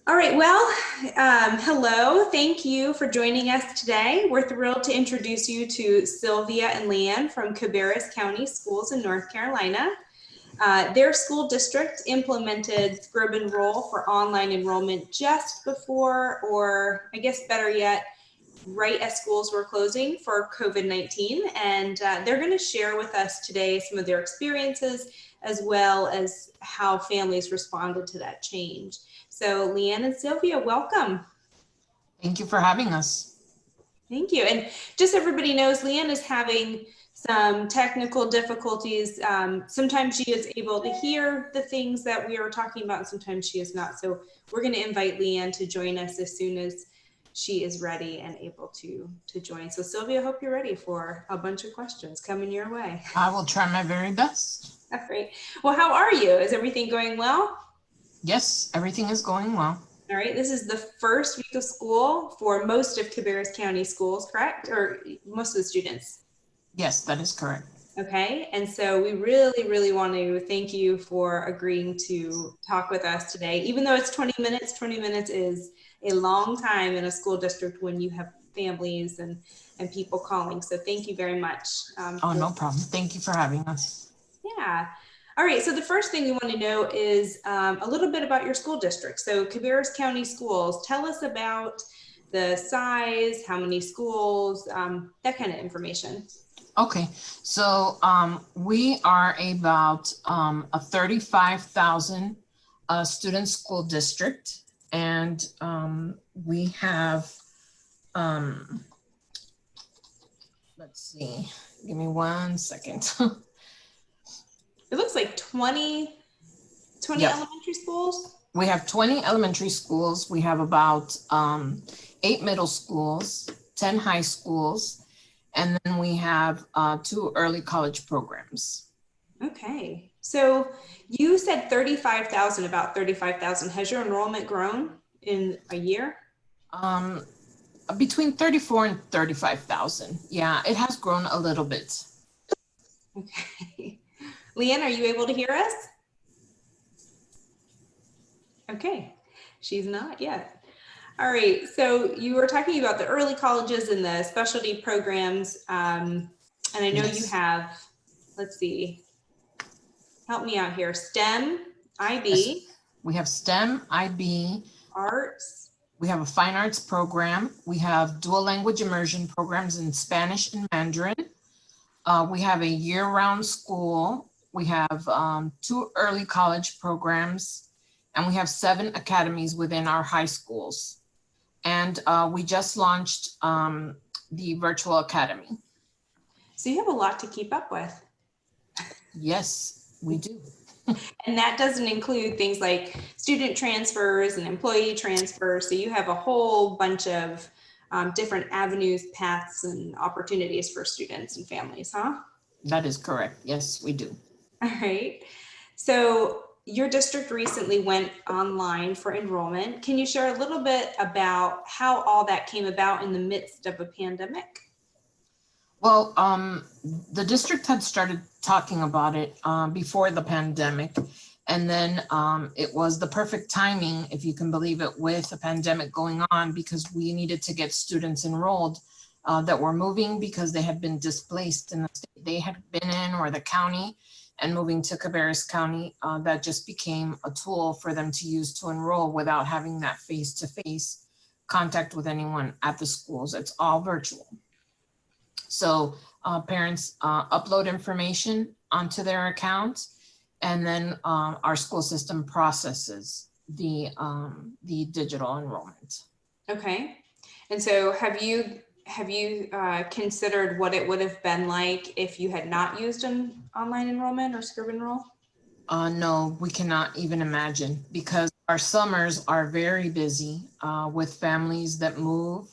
All right, well, hello. Thank you for joining us today. We're thrilled to introduce you to Silvia and Leighann from Cabarrus County Schools in North Carolina. Their school district implemented Scribble for online enrollment just before, or I guess better yet, right as schools were closing for COVID-19. And they're going to share with us today some of their experiences as well as how families responded to that change. So Leighann and Silvia, welcome. Thank you for having us. Thank you. And just so everybody knows, Leighann is having some technical difficulties. Sometimes she is able to hear the things that we are talking about, and sometimes she is not. So we're going to invite Leighann to join us as soon as she is ready and able to join. So Silvia, I hope you're ready for a bunch of questions coming your way. I will try my very best. That's great. Well, how are you? Is everything going well? Yes, everything is going well. All right, this is the first week of school for most of Cabarrus County schools, correct? Or most of the students? Yes, that is correct. Okay, and so we really want to thank you for agreeing to talk with us today. Even though it's 20 minutes is a long time in a school district when you have families and people calling. So thank you very much. No problem. Thank you for having us. Yeah. All right, so the first thing we want to know is a little bit about your school district. So Cabarrus County Schools, tell us about the size, how many schools, that kind of information. Okay, so we are about a 35,000 student school district, and we have, let's see, give me 1 second. It looks like 20 yep. Elementary schools. We have 20 elementary schools. We have about 8 middle schools, 10 high schools, and then we have 2 early college programs. Okay. So you said 35,000, about 35,000. Has your enrollment grown in a year? Between 34 and 35,000. Yeah, it has grown a little bit. Okay. Leighann, are you able to hear us? Okay, she's not yet. All right, so you were talking about the early colleges and the specialty programs, and I know you have, let's see, help me out here, STEM, IB. Yes. We have STEM, IB. Arts. We have a fine arts program. We have dual language immersion programs in Spanish and Mandarin. We have a year-round school. We have 2 early college programs, and we have 7 academies within our high schools. And we just launched the virtual academy. So you have a lot to keep up with. Yes, we do. And that doesn't include things like student transfers and employee transfers. So you have a whole bunch of different avenues, paths, and opportunities for students and families, huh? That is correct. Yes, we do. All right. So your district recently went online for enrollment. Can you share a little bit about how all that came about in the midst of a pandemic? Well, the district had started talking about it before the pandemic. And then it was the perfect timing, if you can believe it, with the pandemic going on, because we needed to get students enrolled that were moving because they had been displaced in the state they had been in or the county, and moving to Cabarrus County. That just became a tool for them to use to enroll without having that face-to-face contact with anyone at the schools. It's all virtual. So parents upload information onto their account, and then our school system processes the digital enrollment. Okay. And so have you considered what it would have been like if you had not used an online enrollment or Scribble? No, we cannot even imagine, because our summers are very busy with families that move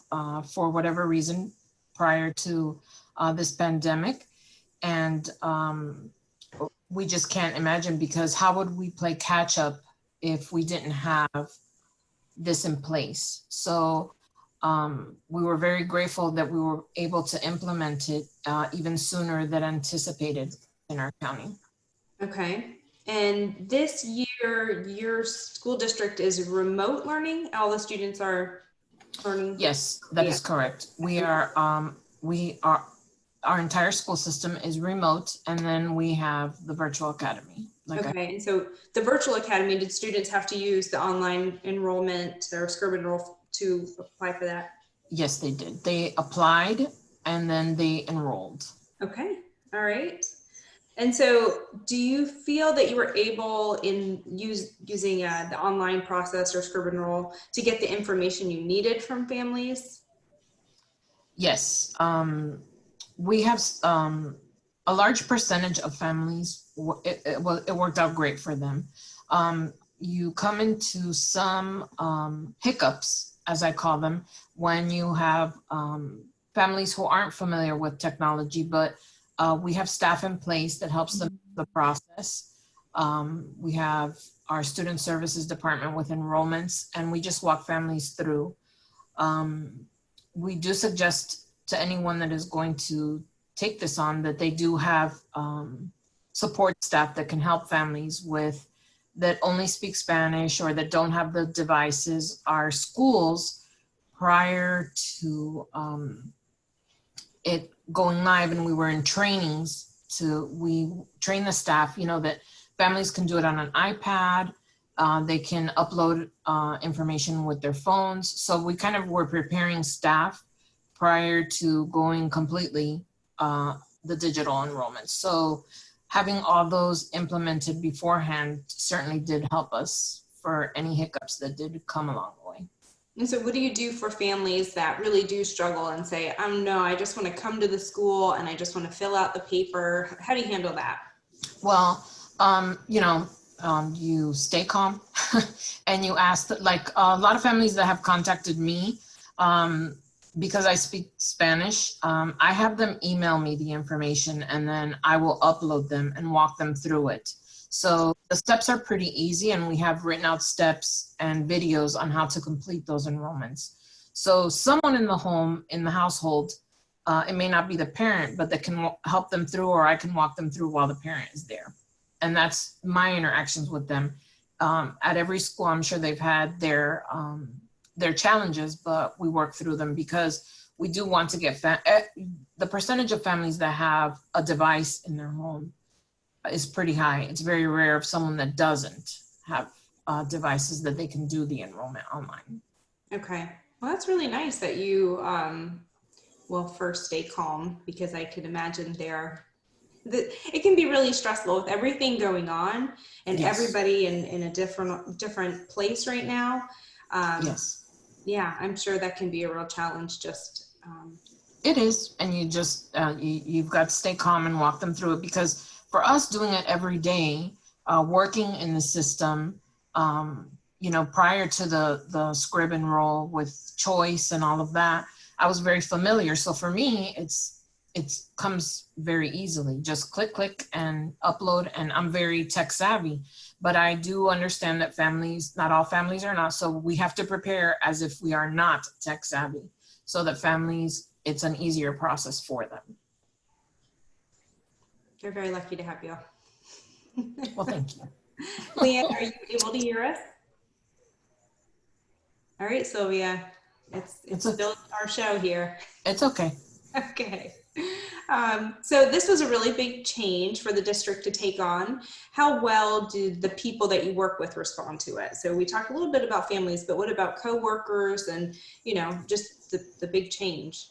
for whatever reason prior to this pandemic. And we just can't imagine, because how would we play catch up if we didn't have this in place? So we were very grateful that we were able to implement it even sooner than anticipated in our county. Okay. And this year, your school district is remote learning. All the students are learning. Yes, that Yeah. is correct. Our entire school system is remote, and then we have the virtual academy. Okay, and so the virtual academy, did students have to use the online enrollment or Scribble to apply for that? Yes, they did. They applied and then they enrolled. Okay, all right. And so do you feel that you were able in using the online process or Scribble to get the information you needed from families? Yes, we have a large percentage of families, it worked out great for them. You come into some hiccups, as I call them, when you have families who aren't familiar with technology, but we have staff in place that helps them the process. We have our student services department with enrollments, and we just walk families through. We do suggest to anyone that is going to take this on that they do have support staff that can help families with that only speak Spanish or that don't have the devices. Our schools, prior to it going live, and we were in trainings we train the staff, that families can do it on an iPad. They can upload information with their phones. So we kind of were preparing staff prior to going completely the digital enrollment. So having all those implemented beforehand certainly did help us for any hiccups that did come along the way. And so what do you do for families that really do struggle and say, no, I just want to come to the school and I just want to fill out the paper? How do you handle that? Well, you stay calm and you ask that, like a lot of families that have contacted me, because I speak Spanish, I have them email me the information and then I will upload them and walk them through it. So the steps are pretty easy, and we have written out steps and videos on how to complete those enrollments. So someone in the household, it may not be the parent, but that can help them through, or I can walk them through while the parent is there. And that's my interactions with them. At every school, I'm sure they've had their challenges, but we work through them because we do want to get the percentage of families that have a device in their home is pretty high. It's very rare of someone that doesn't have devices that they can do the enrollment online. Okay, well, that's really nice that you first stay calm, because I could imagine it can be really stressful with everything going on and Yes. Everybody in a different place right now. Yes. Yeah, I'm sure that can be a real challenge. It is, and you just you've got to stay calm and walk them through it, because for us doing it every day, working in the system, prior to the scrib and roll with choice and all of that, I was very familiar. So for me, it comes very easily. Just click and upload, and I'm very tech savvy. But I do understand that not all families are not. So we have to prepare as if we are not tech savvy, so that families, it's an easier process for them. They're very lucky to have you. Well, thank you. Leighann, are you able to hear us? All right, Silvia, it's still our show here. It's okay. Okay. So this was a really big change for the district to take on. How well do the people that you work with respond to it? So we talked a little bit about families, but what about coworkers and, just the big change?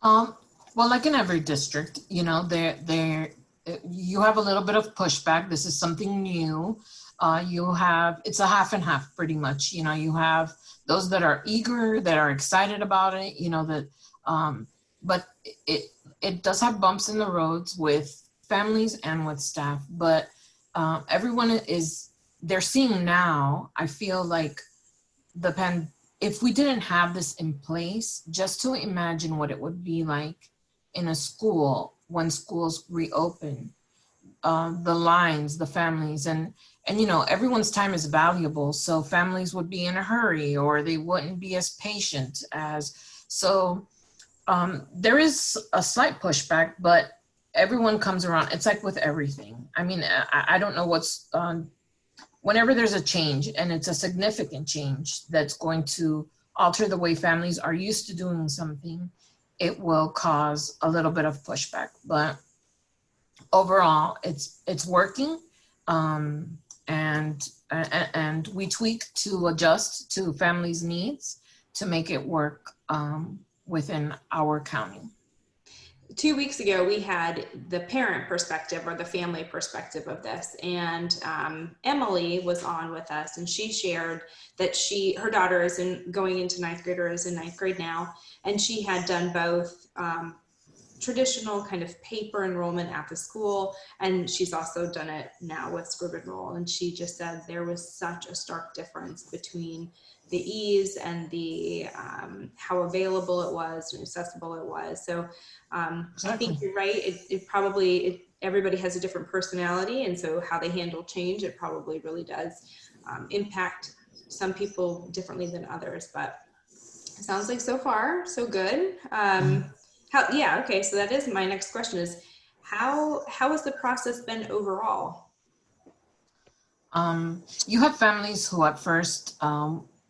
Well, like in every district, you have a little bit of pushback. This is something new. It's a half and half pretty much. You have those that are eager, that are excited about it, but it does have bumps in the roads with families and with staff, but everyone they're seeing now, I feel like if we didn't have this in place, just to imagine what it would be like in a school when schools reopen, the lines, the families, and everyone's time is valuable. So families would be in a hurry, or they wouldn't be as patient there is a slight pushback, but everyone comes around. It's like with everything. I mean, I don't know what's, whenever there's a change and it's a significant change that's going to alter the way families are used to doing something, it will cause a little bit of pushback. But overall, it's working. And we tweak to adjust to families' needs to make it work within our county. 2 weeks ago, we had the parent perspective or the family perspective of this, and Emily was on with us, and she shared that her daughter is going into ninth grade, or is in ninth grade now, and she had done both traditional kind of paper enrollment at the school, and she's also done it now with Scribble. And she just said there was such a stark difference between the ease and the how available it was and accessible it was. So Exactly. I think you're right. It probably, everybody has a different personality, and so how they handle change, it probably really does impact some people differently than others. But it sounds like so far so good. Okay, so that is my next question: is how has the process been overall? You have families who at first,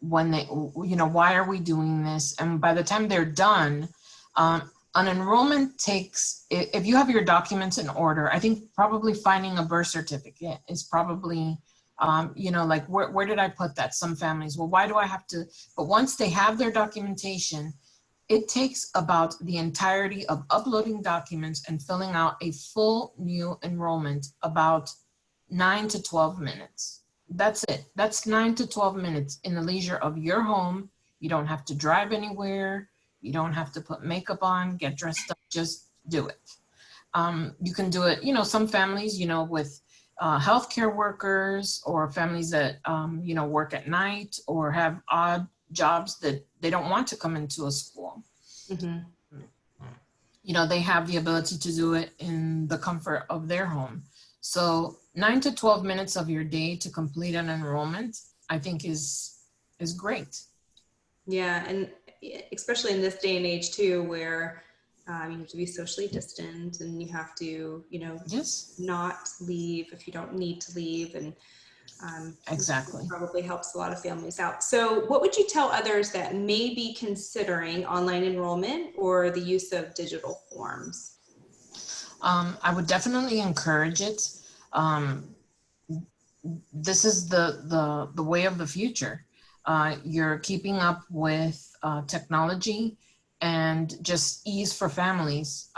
when they, why are we doing this? And by the time they're done, an enrollment takes, if you have your documents in order, I think probably finding a birth certificate is probably, like where did I put that? Some families, well, why do I have to? But once they have their documentation, it takes about the entirety of uploading documents and filling out a full new enrollment about 9 to 12 minutes. That's it. That's 9 to 12 minutes in the leisure of your home. You don't have to drive anywhere. You don't have to put makeup on, get dressed up, just do it. You can do it, some families, with healthcare workers, or families that, work at night or have odd jobs that they don't want to come into a school. Mm-hmm. They have the ability to do it in the comfort of their home. So 9 to 12 minutes of your day to complete an enrollment, I think is great. Yeah, and especially in this day and age too, where you have to be socially distant, and you have to, Yes, not leave if you don't need to leave, and exactly. probably helps a lot of families out. So what would you tell others that may be considering online enrollment or the use of digital forms? I would definitely encourage it. This is the way of the future. You're keeping up with technology and just ease for families.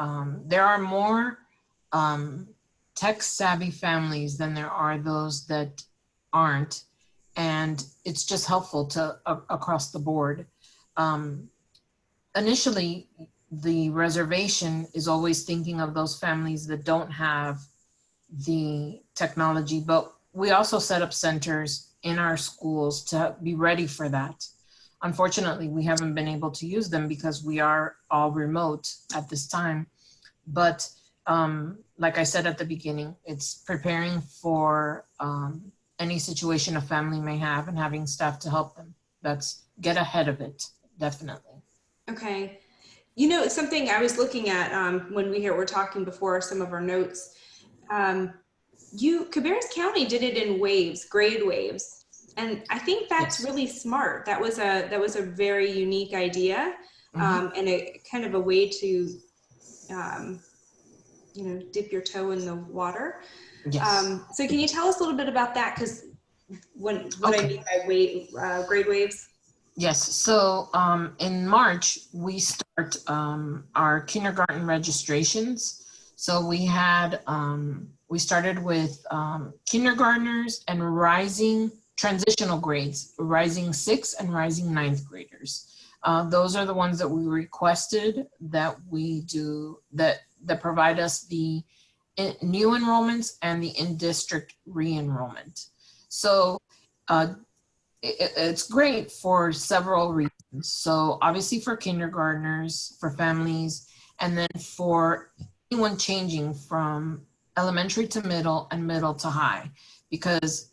There are more tech savvy families than there are those that aren't, and it's just helpful to across the board. Initially, the reservation is always thinking of those families that don't have the technology, but we also set up centers in our schools to be ready for that. Unfortunately, we haven't been able to use them because we are all remote at this time. But like I said at the beginning, it's preparing for any situation a family may have and having staff to help them. That's get ahead of it, definitely. Okay. Something I was looking at when were talking before some of our notes, Cabarrus County did it in waves, grade waves. And I think that's Yes. really smart. That was a very unique idea, and a kind of a way to, dip your toe in the water. Yes. So can you tell us a little bit about that? Because what Okay. I mean by grade waves. Yes, so in March, we start our kindergarten registrations. So we started with kindergartners and rising transitional grades, rising 6th and rising 9th graders. Those are the ones that we requested that we do, that provide us the new enrollments and the in-district re-enrollment. So it's great for several reasons. So obviously for kindergartners, for families, and then for anyone changing from elementary to middle and middle to high. Because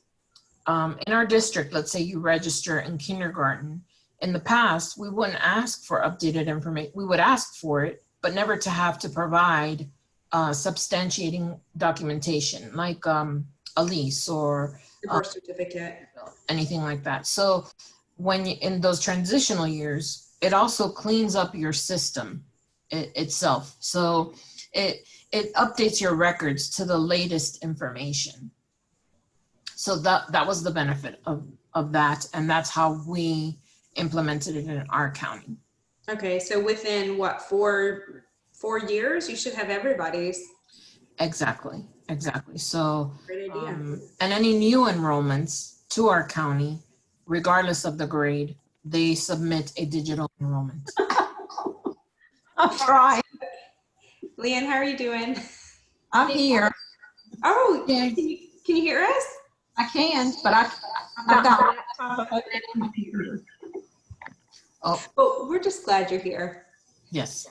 in our district, let's say you register in kindergarten, in the past, we wouldn't ask for updated information. We would ask for it, but never to have to provide substantiating documentation, like a lease or The birth certificate. anything like that. So when you, in those transitional years, it also cleans up your system itself. So it updates your records to the latest information. So that was the benefit of that, and that's how we implemented it in our county. Okay, so within what, 4 years, you should have everybody's. Exactly. So, Great idea. and any new enrollments to our county, regardless of the grade, they submit a digital enrollment. I'm trying. Leighann, how are you doing? I'm here. Oh, Yeah. can you hear us? I can, but I've got my laptop open and computer. Oh, we're just glad you're here. Yes.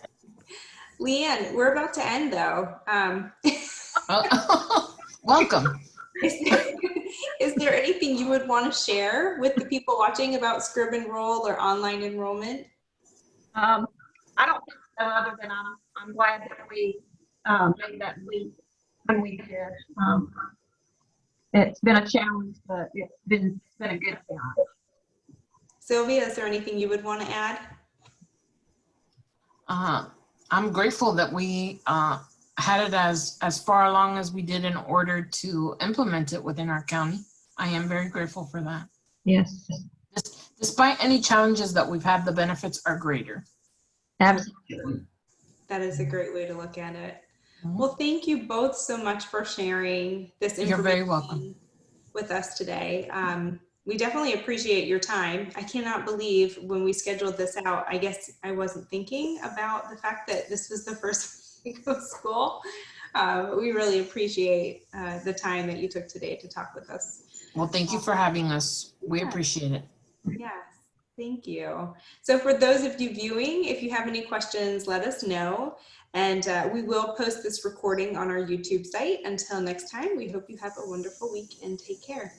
Leighann, we're about to end though. Welcome. Is there anything you would want to share with the people watching about Scrib Enroll or online enrollment? I don't think so, other than I'm glad that we made that leap when we did. It's been a challenge, but it's been a good challenge. Sylvia, is there anything you would want to add? I'm grateful that we had it as far along as we did in order to implement it within our county. I am very grateful for that. Yes. Despite any challenges that we've had, the benefits are greater. Absolutely. That is a great way to look at it. Well, thank you both so much for sharing this information. You're very welcome. With us today. We definitely appreciate your time. I cannot believe when we scheduled this out, I guess I wasn't thinking about the fact that this was the first week of school. We really appreciate the time that you took today to talk with us. Well, thank you for having us. We appreciate it. Yes, thank you. So for those of you viewing, if you have any questions, let us know. And we will post this recording on our YouTube site. Until next time, we hope you have a wonderful week and take care.